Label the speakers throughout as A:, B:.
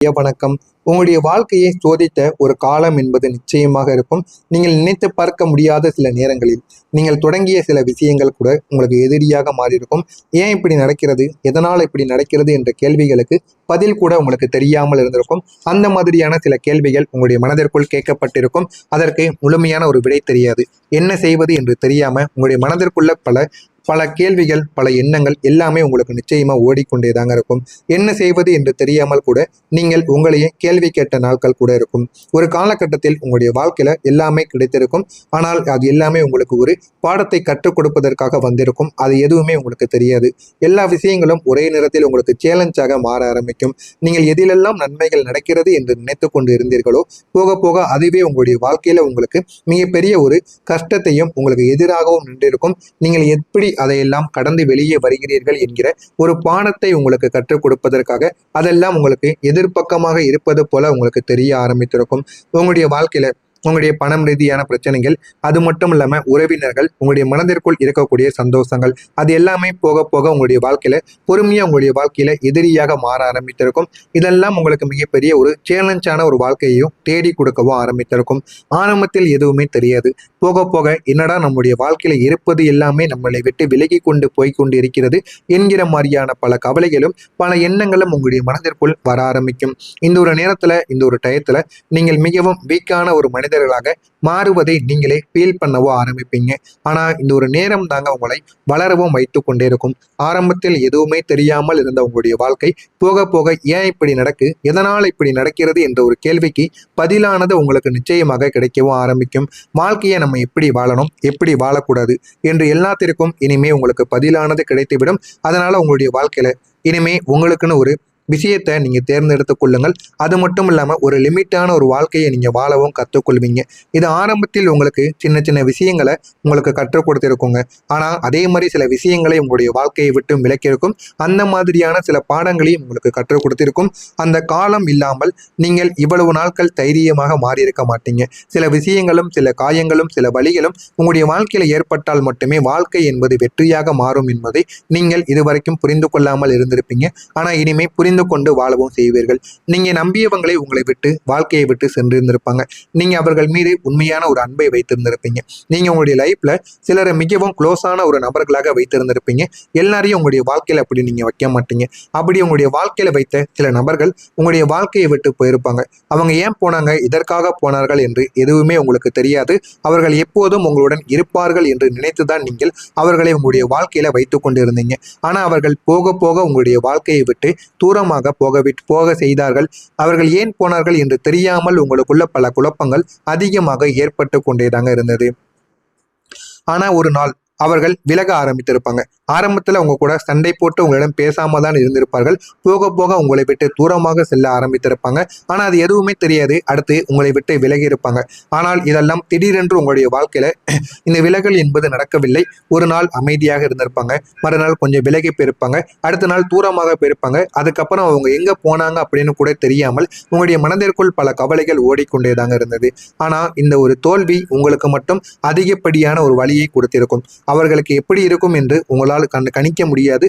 A: வணக்கம். உங்களுடைய வாழ்க்கையை சோதித்த ஒரு காலம் என்பது நிச்சயமாக இருக்கும். நீங்கள் நினைத்து பார்க்க முடியாத சில நேரங்களில் நீங்கள் தொடங்கிய சில விஷயங்கள் கூட உங்களுக்கு எதிரியாக மாறியிருக்கும். ஏன் இப்படி நடக்கிறது, எதனால் இப்படி நடக்கிறது என்ற கேள்விகளுக்கு பதில் கூட உங்களுக்கு தெரியாமல் இருந்திருக்கும். அந்த மாதிரியான சில கேள்விகள் உங்களுடைய மனதிற்குள் கேட்கப்பட்டிருக்கும். அதற்கு முழுமையான ஒரு விடை தெரியாது. என்ன செய்வது என்று தெரியாம உங்களுடைய மனதிற்குள்ள பல பல கேள்விகள், பல எண்ணங்கள் எல்லாமே உங்களுக்கு நிச்சயமா ஓடிக்கொண்டேதாங்க இருக்கும். என்ன செய்வது என்று தெரியாமல் கூட நீங்கள் உங்களையே கேள்வி கேட்ட நாட்கள் கூட இருக்கும். ஒரு காலகட்டத்தில் உங்களுடைய வாழ்க்கையில எல்லாமே கிடைத்திருக்கும். ஆனால் அது எல்லாமே உங்களுக்கு ஒரு பாடத்தை கற்றுக் கொடுப்பதற்காக வந்திருக்கும். அது எதுவுமே உங்களுக்கு தெரியாது. எல்லா விஷயங்களும் ஒரே நேரத்தில் உங்களுக்கு சேலஞ்சாக மாற ஆரம்பிக்கும். நீங்கள் எதிலெல்லாம் நன்மைகள் நடக்கிறது என்று நினைத்து கொண்டு இருந்தீர்களோ, போக போக அதுவே உங்களுடைய வாழ்க்கையில உங்களுக்கு மிகப்பெரிய ஒரு கஷ்டத்தையும் உங்களுக்கு எதிராகவும் நின்றிருக்கும். நீங்கள் எப்படி அதையெல்லாம் கடந்து வெளியே வருகிறீர்கள் என்கிற ஒரு பாடத்தை உங்களுக்கு கற்றுக் கொடுப்பதற்காக அதெல்லாம் உங்களுக்கு எதிர்பக்கமாக இருப்பது போல உங்களுக்கு தெரிய ஆரம்பித்திருக்கும். உங்களுடைய வாழ்க்கையில உங்களுடைய பணம் ரீதியான பிரச்சனைகள், அது மட்டும் இல்லாமல் உறவினர்கள், உங்களுடைய மனதிற்குள் இருக்கக்கூடிய சந்தோஷங்கள், அது எல்லாமே போக போக உங்களுடைய வாழ்க்கையில பொறுமையாக உங்களுடைய வாழ்க்கையில எதிரியாக மாற ஆரம்பித்திருக்கும். இதெல்லாம் உங்களுக்கு மிகப்பெரிய ஒரு சேலஞ்சான ஒரு வாழ்க்கையையும் தேடி கொடுக்கவும் ஆரம்பித்திருக்கும். ஆரம்பத்தில் எதுவுமே தெரியாது. போக போக என்னடா நம்முடைய வாழ்க்கையில இருப்பது எல்லாமே நம்மளை விட்டு விலகி கொண்டு போய்கொண்டு இருக்கிறது என்கிற மாதிரியான பல கவலைகளும் பல எண்ணங்களும் உங்களுடைய மனதிற்குள் வர ஆரம்பிக்கும். இந்த ஒரு நேரத்துல, இந்த ஒரு டயத்துல நீங்கள் மிகவும் வீக்கான ஒரு மனிதர்களாக மாறுவதை நீங்களே ஃபீல் பண்ணவோ ஆரம்பிப்பீங்க. ஆனா இந்த ஒரு நேரம் தாங்க உங்களை வளரவும் வைத்து கொண்டே இருக்கும். ஆரம்பத்தில் எதுவுமே தெரியாமல் இருந்த உங்களுடைய வாழ்க்கை போக போக ஏன் இப்படி நடக்கு, எதனால் இப்படி நடக்கிறது என்ற ஒரு கேள்விக்கு பதிலானது உங்களுக்கு நிச்சயமாக கிடைக்கவும் ஆரம்பிக்கும். வாழ்க்கையை நம்ம எப்படி வாழணும், எப்படி வாழக்கூடாது என்று எல்லாத்திற்கும் இனிமே உங்களுக்கு பதிலானது கிடைத்துவிடும். அதனால உங்களுடைய வாழ்க்கையில இனிமே உங்களுக்குன்னு ஒரு விஷயத்தை நீங்கள் தேர்ந்தெடுத்துக் கொள்ளுங்கள். அது மட்டும் இல்லாமல் ஒரு லிமிட்டான ஒரு வாழ்க்கையை நீங்கள் வாழவும் கற்றுக்கொள்வீங்க. இது ஆரம்பத்தில் உங்களுக்கு சின்ன சின்ன விஷயங்களை உங்களுக்கு கற்றுக் கொடுத்திருக்குங்க. ஆனால் அதே மாதிரி சில விஷயங்களை உங்களுடைய வாழ்க்கையை விட்டு விலக்கியிருக்கும். அந்த மாதிரியான சில பாடங்களையும் உங்களுக்கு கற்றுக் கொடுத்திருக்கும். அந்த காலம் இல்லாமல் நீங்கள் இவ்வளவு நாட்கள் தைரியமாக மாறியிருக்க மாட்டீங்க. சில விஷயங்களும், சில காயங்களும், சில வழிகளும் உங்களுடைய வாழ்க்கையில் ஏற்பட்டால் மட்டுமே வாழ்க்கை என்பது வெற்றியாக மாறும் என்பதை நீங்கள் இதுவரைக்கும் புரிந்து கொள்ளாமல் இருந்திருப்பீங்க. ஆனால் இனிமே புரிந்து கொண்டு வாழவும் செய்வீர்கள். நீங்க நம்பியவங்களை உங்களை விட்டு, வாழ்க்கையை விட்டு சென்றிருந்திருப்பாங்க. நீங்க அவர்கள் மீது உண்மையான ஒரு அன்பை வைத்திருந்திருப்பீங்க. நீங்க உங்களுடைய லைஃப்ல சிலரை மிகவும் க்ளோஸான ஒரு நபர்களாக வைத்திருந்திருப்பீங்க. எல்லாரையும் உங்களுடைய வாழ்க்கையில அப்படி நீங்க வைக்க மாட்டீங்க. அப்படி உங்களுடைய வாழ்க்கையில வைத்த சில நபர்கள் உங்களுடைய வாழ்க்கையை விட்டு போயிருப்பாங்க. அவங்க ஏன் போனாங்க, இதற்காக போனார்கள் என்று எதுவுமே உங்களுக்கு தெரியாது. அவர்கள் எப்போதும் உங்களுடன் இருப்பார்கள் என்று நினைத்துதான் நீங்கள் அவர்களை உங்களுடைய வாழ்க்கையில வைத்துக் கொண்டிருந்தீங்க. ஆனா அவர்கள் போக போக உங்களுடைய வாழ்க்கையை விட்டு தூரம் போக செய்தார்கள். அவர்கள் ஏன் போனார்கள் என்று தெரியாமல் உங்களுக்குள்ள பல குழப்பங்கள் அதிகமாக ஏற்பட்டு கொண்டேதாங்க இருந்தது. ஆனா ஒரு நாள் அவர்கள் விலக ஆரம்பித்திருப்பாங்க. ஆரம்பத்தில் உங்க கூட சண்டை போட்டு உங்களிடம் பேசாம தான் இருந்திருப்பார்கள். போக போக உங்களை விட்டு தூரமாக செல்ல ஆரம்பித்திருப்பாங்க. ஆனால் அது எதுவுமே தெரியாது. அடுத்து உங்களை விட்டு விலகி இருப்பாங்க. ஆனால் இதெல்லாம் திடீரென்று உங்களுடைய வாழ்க்கையில இந்த விலகல் என்பது நடக்கவில்லை. ஒரு நாள் அமைதியாக இருந்திருப்பாங்க, மறுநாள் கொஞ்சம் விலகி போயிருப்பாங்க, அடுத்த நாள் தூரமாக போயிருப்பாங்க. அதுக்கப்புறம் அவங்க எங்க போனாங்க அப்படின்னு கூட தெரியாமல் உங்களுடைய மனதிற்குள் பல கவலைகள் ஓடிக்கொண்டேதாங்க இருந்தது. ஆனா இந்த ஒரு தோல்வி உங்களுக்கு மட்டும் அதிகப்படியான ஒரு வழியை கொடுத்திருக்கும். அவர்களுக்கு எப்படி இருக்கும் என்று உங்களால் கணிக்க முடியாது.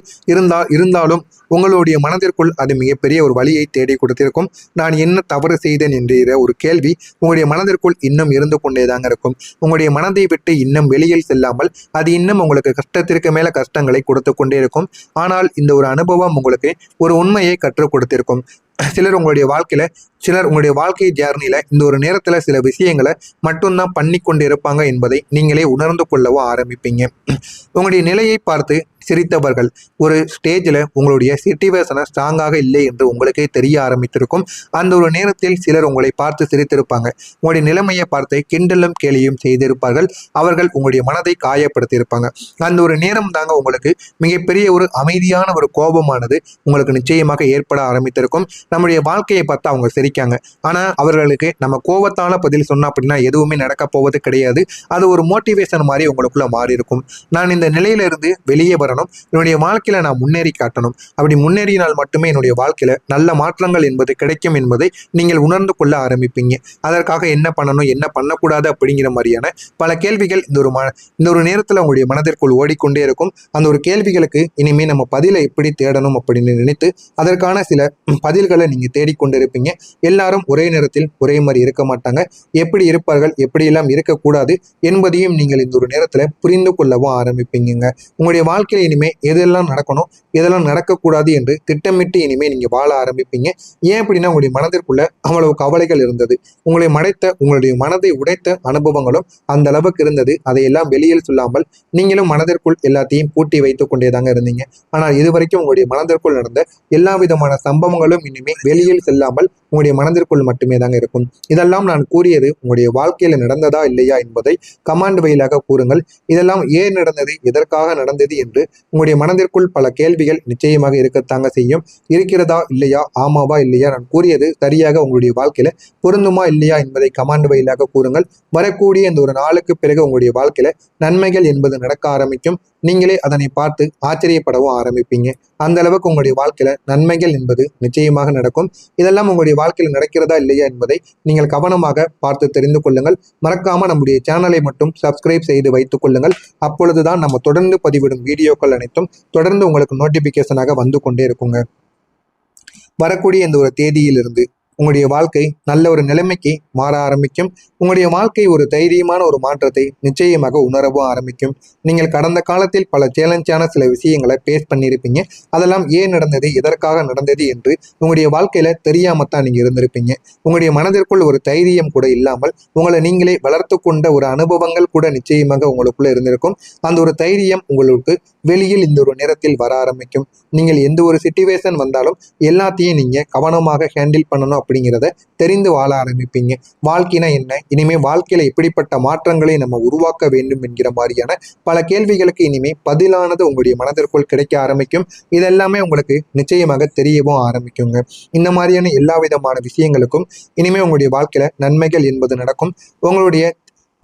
A: இருந்தாலும் உங்களுடைய மனதிற்குள் அது மிகப்பெரிய ஒரு வழியை தேடி கொடுத்திருக்கும். நான் என்ன தவறு செய்தேன் என்கிற ஒரு கேள்வி உங்களுடைய மனதிற்குள் இன்னும் இருந்து கொண்டேதாங்க இருக்கும். உங்களுடைய மனதை விட்டு இன்னும் வெளியில் செல்லாமல் அது இன்னும் உங்களுக்கு கஷ்டத்திற்கு மேல கஷ்டங்களை கொடுத்து கொண்டே இருக்கும். ஆனால் இந்த ஒரு அனுபவம் உங்களுக்கு ஒரு உண்மையை கற்றுக் கொடுத்திருக்கும். சிலர் உங்களுடைய வாழ்க்கை ஜேர்னில இந்த ஒரு நேரத்துல சில விஷயங்களை மட்டும்தான் பண்ணி கொண்டு இருப்பாங்க என்பதை நீங்களே உணர்ந்து கொள்ளவோ ஆரம்பிப்பீங்க. உங்களுடைய நிலையை பார்த்து சிரித்தவர்கள் ஒரு ஸ்டேஜில் உங்களுடைய சிச்சுவேஷனை ஸ்ட்ராங்காக இல்லை என்று உங்களுக்கே தெரிய ஆரம்பித்திருக்கும். அந்த ஒரு நேரத்தில் சிலர் உங்களை பார்த்து சிரித்திருப்பாங்க. உங்களுடைய நிலைமையை பார்த்து கிண்டலும் கேலியும் செய்திருப்பார்கள். அவர்கள் உங்களுடைய மனதை காயப்படுத்தியிருப்பாங்க. அந்த ஒரு நேரம் தாங்க உங்களுக்கு மிகப்பெரிய ஒரு அமைதியான ஒரு கோபமானது உங்களுக்கு நிச்சயமாக ஏற்பட ஆரம்பித்திருக்கும். நம்முடைய வாழ்க்கையை பார்த்து அவங்க சிரிக்காங்க. ஆனால் அவர்களுக்கு நம்ம கோபத்தால பதில் சொன்னா அப்படின்னா எதுவுமே நடக்க போவது கிடையாது. அது ஒரு மோட்டிவேஷன் மாதிரி உங்களுக்குள்ள மாறி இருக்கும். நான் இந்த நிலையிலிருந்து வெளியே வர முன்னேறணும், என்னுடைய வாழ்க்கையில நான் முன்னேறி காட்டணும். அப்படி முன்னேறினால் மட்டுமே என்னுடைய வாழ்க்கையில நல்ல மாற்றங்கள் என்பது கிடைக்கும் என்பதை நீங்கள் உணர்ந்து கொள்ள ஆரம்பிப்பீங்க. அதற்காக என்ன பண்ணணும், என்ன பண்ணக்கூடாது அப்படிங்கிற மாதிரியான பல கேள்விகள் இந்த ஒரு நேரத்தில் உங்களுடைய மனதிற்குள் ஓடிக்கொண்டே இருக்கும். அந்த ஒரு கேள்விகளுக்கு இனிமே நம்ம பதிலை எப்படி தேடணும் அப்படின்னு நினைத்து அதற்கான சில பதில்களை நீங்க தேடிக்கொண்டு இருப்பீங்க. எல்லாரும் ஒரே நேரத்தில் ஒரே மாதிரி இருக்க மாட்டாங்க. எப்படி இருப்பார்கள், எப்படியெல்லாம் இருக்கக்கூடாது என்பதையும் நீங்கள் இந்த ஒரு நேரத்துல புரிந்து கொள்ளவும் ஆரம்பிப்பீங்க. உங்களுடைய வாழ்க்கையில இனிமே எதெல்லாம் நடக்கணும், எதெல்லாம் நடக்கக்கூடாது என்று திட்டமிட்டு இனிமே நீங்க வாழ ஆரம்பிப்பீங்க. ஏன் அப்படின்னா உங்களுடைய மனதிற்குள்ள அவ்வளவு கவலைகள் இருந்தது. உங்களுடைய மனதை உடைத்த அனுபவங்களும் அந்த அளவுக்கு இருந்தது. அதையெல்லாம் வெளியில் சொல்லாமல் நீங்களும் மனதிற்குள் எல்லாத்தையும் பூட்டி வைத்துக் கொண்டேதாங்க இருந்தீங்க. ஆனால் இதுவரைக்கும் உங்களுடைய மனதிற்குள் நடந்த எல்லா விதமான சம்பவங்களும் இனிமே வெளியில் செல்லாமல் உங்களுடைய மனதிற்குள் மட்டுமே தாங்க இருக்கும். இதெல்லாம் நான் கூறியது உங்களுடைய வாழ்க்கையில நடந்ததா இல்லையா என்பதை கமாண்ட் வழியாக கூறுங்கள். இதெல்லாம் ஏன் நடந்தது, எதற்காக நடந்தது என்று உங்களுடைய மனதிற்குள் பல கேள்விகள் நிச்சயமாக இருக்கத்தாங்க செய்யும். இருக்கிறதா இல்லையா, ஆமாவா இல்லையா, நான் கூறியது சரியாக உங்களுடைய வாழ்க்கையில பொருந்துமா இல்லையா என்பதை கமாண்ட் வழியாக கூறுங்கள். வரக்கூடிய இந்த ஒரு நாளுக்கு பிறகு உங்களுடைய வாழ்க்கையில நன்மைகள் என்பது நடக்க ஆரம்பிக்கும். நீங்களே அதனை பார்த்து ஆச்சரியப்படவும் ஆரம்பிப்பீங்க. அந்த அளவுக்கு உங்களுடைய வாழ்க்கையில நன்மைகள் என்பது நிச்சயமாக நடக்கும். இதெல்லாம் உங்களுடைய வாழ்க்கையில் நடக்கிறதா இல்லையா என்பதை நீங்கள் கவனமாக பார்த்து தெரிந்து கொள்ளுங்கள். மறக்காம நம்முடைய சேனலை மட்டும் சப்ஸ்கிரைப் செய்து வைத்துக் கொள்ளுங்கள். அப்பொழுதுதான் நம்ம தொடர்ந்து பதிவிடும் வீடியோக்கள் அனைத்தும் தொடர்ந்து உங்களுக்கு நோட்டிபிகேஷனாக வந்து கொண்டே இருக்குங்க. வரக்கூடிய இந்த ஒரு தேதியிலிருந்து உங்களுடைய வாழ்க்கை நல்ல ஒரு நிலைமைக்கு மாற ஆரம்பிக்கும். உங்களுடைய வாழ்க்கை ஒரு தைரியமான ஒரு மாற்றத்தை நிச்சயமாக உணரவும் ஆரம்பிக்கும். நீங்கள் கடந்த காலத்தில் பல சேலஞ்சான சில விஷயங்களை பேஸ் பண்ணியிருப்பீங்க. அதெல்லாம் ஏன் நடந்தது, எதற்காக நடந்தது என்று உங்களுடைய வாழ்க்கையில தெரியாமத்தான் நீங்க இருந்திருப்பீங்க. உங்களுடைய மனதிற்குள் ஒரு தைரியம் கூட இல்லாமல் உங்களை நீங்களே வளர்த்து கொண்ட ஒரு அனுபவங்கள் கூட நிச்சயமாக உங்களுக்குள்ள இருந்திருக்கும். அந்த ஒரு தைரியம் உங்களுக்கு வெளியில் இந்த ஒரு நேரத்தில் வர ஆரம்பிக்கும். நீங்கள் எந்த ஒரு சிச்சுவேஷன் வந்தாலும் எல்லாத்தையும் நீங்க கவனமாக ஹேண்டில் பண்ணணும் அப்படிங்கிறத தெரிந்து வாழ ஆரம்பிப்பீங்க. வாழ்க்கைனா என்ன, இனிமே வாழ்க்கையில எப்படிப்பட்ட மாற்றங்களை நம்ம உருவாக்க வேண்டும் என்கிற மாதிரியான பல கேள்விகளுக்கு இனிமே பதிலானது உங்களுடைய மனதிற்குள் கிடைக்க ஆரம்பிக்கும். இதெல்லாமே உங்களுக்கு நிச்சயமாக தெரியவும் ஆரம்பிக்குங்க. இந்த மாதிரியான எல்லா விதமான விஷயங்களுக்கும் இனிமே உங்களுடைய வாழ்க்கையில நன்மைகள் என்பது நடக்கும். உங்களுடைய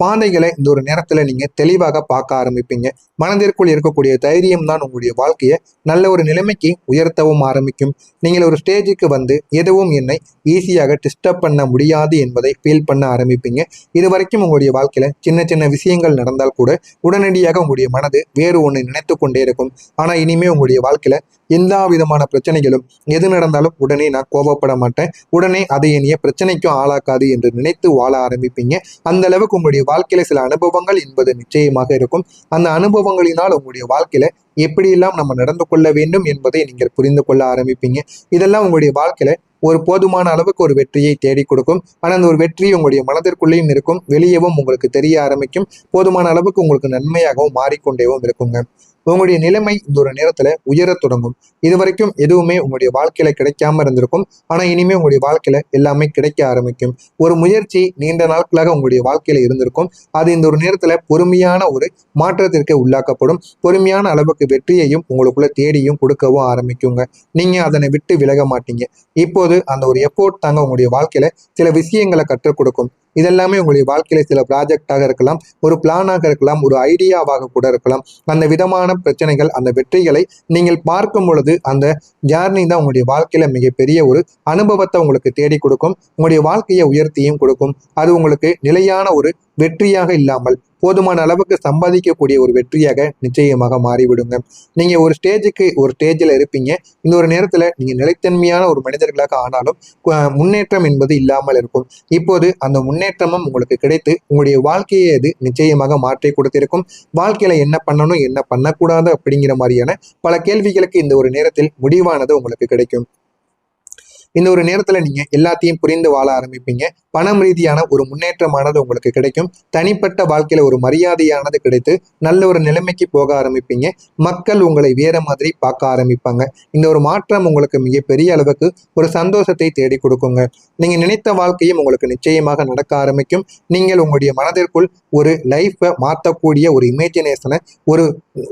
A: பாதைகளை இந்த ஒரு நேரத்துல நீங்க தெளிவாக பார்க்க ஆரம்பிப்பீங்க. மனதிற்குள் இருக்கக்கூடிய தைரியம் தான் உங்களுடைய வாழ்க்கையை நல்ல ஒரு நிலைமைக்கு உயர்த்தவும் ஆரம்பிக்கும். நீங்கள் ஒரு ஸ்டேஜுக்கு வந்து எதுவும் என்னை ஈஸியாக டிஸ்டர்ப் பண்ண முடியாது என்பதை ஃபீல் பண்ண ஆரம்பிப்பீங்க. இது வரைக்கும் உங்களுடைய வாழ்க்கையில சின்ன சின்ன விஷயங்கள் நடந்தால் கூட உடனடியாக உங்களுடைய மனது வேறு ஒன்று நினைத்து கொண்டே இருக்கும். ஆனா இனிமே உங்களுடைய வாழ்க்கையில எல்லா விதமான பிரச்சனைகளும் எது நடந்தாலும் உடனே நான் கோபப்பட மாட்டேன், உடனே அதை என்னைய பிரச்சனைக்கும் ஆளாக்காது என்று நினைத்து வாழ ஆரம்பிப்பீங்க. அந்த அளவுக்கு உங்களுடைய வாழ்க்கையில சில அனுபவங்கள் என்பது நிச்சயமாக இருக்கும். அந்த அனுபவங்களினால் உங்களுடைய வாழ்க்கையில எப்படியெல்லாம் நம்ம நடந்து கொள்ள வேண்டும் என்பதை நீங்கள் புரிந்து கொள்ள ஆரம்பிப்பீங்க. இதெல்லாம் உங்களுடைய வாழ்க்கையில ஒரு போதுமான அளவுக்கு ஒரு வெற்றியை தேடி கொடுக்கும். ஆனால் அந்த ஒரு வெற்றி உங்களுடைய மனதிற்குள்ளேயும் இருக்கும், வெளியவும் உங்களுக்கு தெரிய ஆரம்பிக்கும். போதுமான அளவுக்கு உங்களுக்கு நன்மையாகவும் மாறிக்கொண்டேவும் இருக்குங்க. உங்களுடைய நிலைமை இந்த ஒரு நேரத்துல உயர தொடங்கும். இது வரைக்கும் எதுவுமே உங்களுடைய வாழ்க்கையில கிடைக்காம இருந்திருக்கும். ஆனா இனிமே உங்களுடைய வாழ்க்கையில எல்லாமே கிடைக்க ஆரம்பிக்கும். ஒரு முயற்சி நீண்ட நாட்களாக உங்களுடைய வாழ்க்கையில இருந்திருக்கும். அது இந்த ஒரு நேரத்துல பொறுமையான ஒரு மாற்றத்திற்கு உள்ளாக்கப்படும். பொறுமையான அளவுக்கு வெற்றியையும் உங்களுக்குள்ள தேடியும் கொடுக்கவும் ஆரம்பிக்குங்க. நீங்க அதனை விட்டு விலக மாட்டீங்க. இப்போது அந்த ஒரு எஃபோர்ட் தாங்க உங்களுடைய வாழ்க்கையில சில விஷயங்களை கற்றுக் கொடுக்கும். இதெல்லாமே உங்களுடைய வாழ்க்கையில சில ப்ராஜெக்டாக இருக்கலாம், ஒரு பிளானாக இருக்கலாம், ஒரு ஐடியாவாக கூட இருக்கலாம். அந்த விதமான பிரச்சனைகள், அந்த வெற்றிகளை நீங்கள் பார்க்கும் பொழுது அந்த ஜர்னி தான் உங்களுடைய வாழ்க்கையில மிகப்பெரிய ஒரு அனுபவத்தை உங்களுக்கு தேடி கொடுக்கும். உங்களுடைய வாழ்க்கையை உயர்த்தியும் கொடுக்கும். அது உங்களுக்கு நிலையான ஒரு வெற்றியாக இல்லாமல் போதுமான அளவுக்கு சம்பாதிக்கக்கூடிய ஒரு வெற்றியாக நிச்சயமாக மாறிவிடுங்க. நீங்க ஒரு ஸ்டேஜில் இருப்பீங்க. இந்த ஒரு நேரத்துல நீங்க நிலைத்தன்மையான ஒரு மனிதர்களாக ஆனாலும் முன்னேற்றம் என்பது இல்லாமல் இருக்கும். இப்போது அந்த முன்னேற்றமும் உங்களுக்கு கிடைத்து உங்களுடைய வாழ்க்கையை அது நிச்சயமாக மாற்றி கொடுத்திருக்கும். வாழ்க்கையில என்ன பண்ணணும், என்ன பண்ணக்கூடாது அப்படிங்கிற மாதிரியான பல கேள்விகளுக்கு இந்த ஒரு நேரத்தில் முடிவானது உங்களுக்கு கிடைக்கும். இந்த ஒரு நேரத்துல நீங்க எல்லாத்தையும் புரிந்து வாழ ஆரம்பிப்பீங்க. பணம் ரீதியான ஒரு முன்னேற்றமானது உங்களுக்கு கிடைக்கும். தனிப்பட்ட வாழ்க்கையில ஒரு மரியாதையானது கிடைத்து நல்ல ஒரு நிலைமைக்கு போக ஆரம்பிப்பீங்க. மக்கள் உங்களை வேற மாதிரி பார்க்க ஆரம்பிப்பாங்க. இந்த ஒரு மாற்றம் உங்களுக்கு மிகப்பெரிய அளவுக்கு ஒரு சந்தோஷத்தை தேடி கொடுக்குங்க. நீங்க நினைத்த வாழ்க்கையும் உங்களுக்கு நிச்சயமாக நடக்க ஆரம்பிக்கும். நீங்கள் உங்களுடைய மனதிற்குள் ஒரு லைஃப்பை மாற்றக்கூடிய ஒரு இமேஜினேஷனை,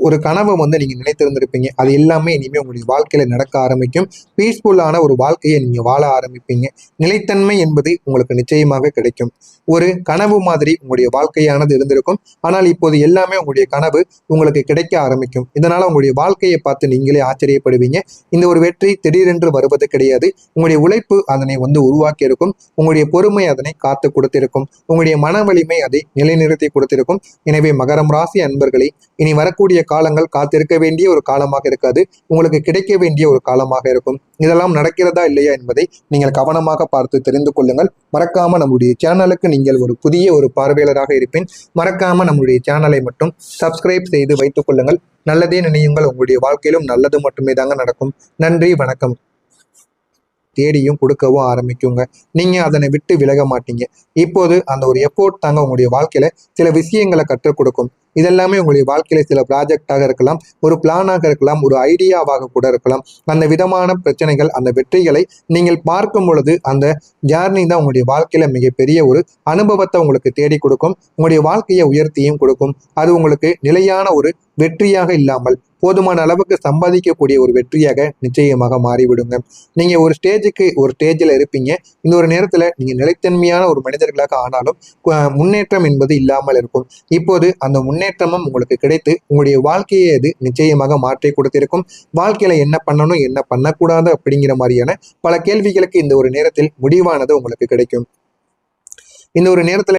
A: ஒரு கனவை வந்து நீங்க நினைத்திருந்திருப்பீங்க. அது எல்லாமே இனிமே உங்களுடைய வாழ்க்கையில நடக்க ஆரம்பிக்கும். பீஸ்ஃபுல்லான ஒரு வாழ்க்கையை நீங்க நீங்க வாழ ஆரம்பிப்பீங்க. நிலைத்தன்மை என்பது உங்களுக்கு நிச்சயமாக கிடைக்கும். ஒரு கனவு மாதிரி உங்களுடைய வாழ்க்கையானது இருந்திருக்கும். ஆனால் இப்போது எல்லாமே உங்களுடைய கனவு உங்களுக்கு கிடைக்க ஆரம்பிக்கும். இதனால உங்களுடைய வாழ்க்கையை பார்த்து நீங்களே ஆச்சரியப்படுவீங்க. இந்த ஒரு வெற்றி திடீரென்று வருவது கிடையாது. உங்களுடைய உழைப்பு அதனை உருவாக்கி இருக்கும். உங்களுடைய பொறுமை அதனை காத்து கொடுத்திருக்கும். உங்களுடைய மன வலிமை அதை நிலைநிறுத்தி கொடுத்திருக்கும். எனவே மகரம் ராசி அன்பர்களே, இனி வரக்கூடிய காலங்கள் காத்திருக்க வேண்டிய ஒரு காலமாக இருக்காது, உங்களுக்கு கிடைக்க வேண்டிய ஒரு காலமாக இருக்கும். இதெல்லாம் நடக்கிறதா இல்லையா என்பதை நீங்கள் கவனமாக பார்த்து தெரிந்து கொள்ளுங்கள். மறக்காம நம்முடைய சேனலுக்கு நீங்கள் ஒரு புதிய ஒரு பார்வையாளராக இருப்பேன். மறக்காம நம்முடைய சேனலை மட்டும் சப்ஸ்கிரைப் செய்து வைத்துக் கொள்ளுங்கள். நல்லதே நினையுங்கள், உங்களுடைய வாழ்க்கையிலும் நல்லது மட்டுமே தாங்க நடக்கும். நன்றி, வணக்கம். தேடியும் கொடுக்கவும் ஆரம்பிக்குங்க. நீங்க அதனை விட்டு விலக மாட்டீங்க. இப்போது அந்த ஒரு எஃபோர்ட் தாங்க உங்களுடைய வாழ்க்கையில சில விஷயங்களை கற்றுக் கொடுக்கும். இதெல்லாமே உங்களுடைய வாழ்க்கையில சில ப்ராஜெக்டாக இருக்கலாம், ஒரு பிளானாக இருக்கலாம், ஒரு ஐடியாவாக கூட இருக்கலாம். அந்த விதமான பிரச்சனைகள், அந்த வெற்றிகளை நீங்கள் பார்க்கும் பொழுது அந்த ஜேர்னி தான் உங்களுடைய வாழ்க்கையில மிகப்பெரிய ஒரு அனுபவத்தை உங்களுக்கு தேடி கொடுக்கும். உங்களுடைய வாழ்க்கையை உயர்த்தியும் கொடுக்கும். அது உங்களுக்கு நிலையான ஒரு வெற்றியாக இல்லாமல் போதுமான அளவுக்கு சம்பாதிக்கக்கூடிய ஒரு வெற்றியாக நிச்சயமாக மாறிவிடுங்க. நீங்க ஒரு ஸ்டேஜில் இருப்பீங்க. இந்த ஒரு நேரத்துல நீங்க நிலைத்தன்மையான ஒரு மனிதர்களாக ஆனாலும் முன்னேற்றம் என்பது இல்லாமல் இருக்கும். இப்போது அந்த முன்னேற்றமும் உங்களுக்கு கிடைத்து உங்களுடைய வாழ்க்கையை அது நிச்சயமாக மாற்றி கொடுத்திருக்கும். வாழ்க்கையில என்ன பண்ணணும், என்ன பண்ணக்கூடாது அப்படிங்கிற மாதிரியான பல கேள்விகளுக்கு இந்த ஒரு நேரத்தில் முடிவானது உங்களுக்கு கிடைக்கும். இந்த ஒரு நேரத்துல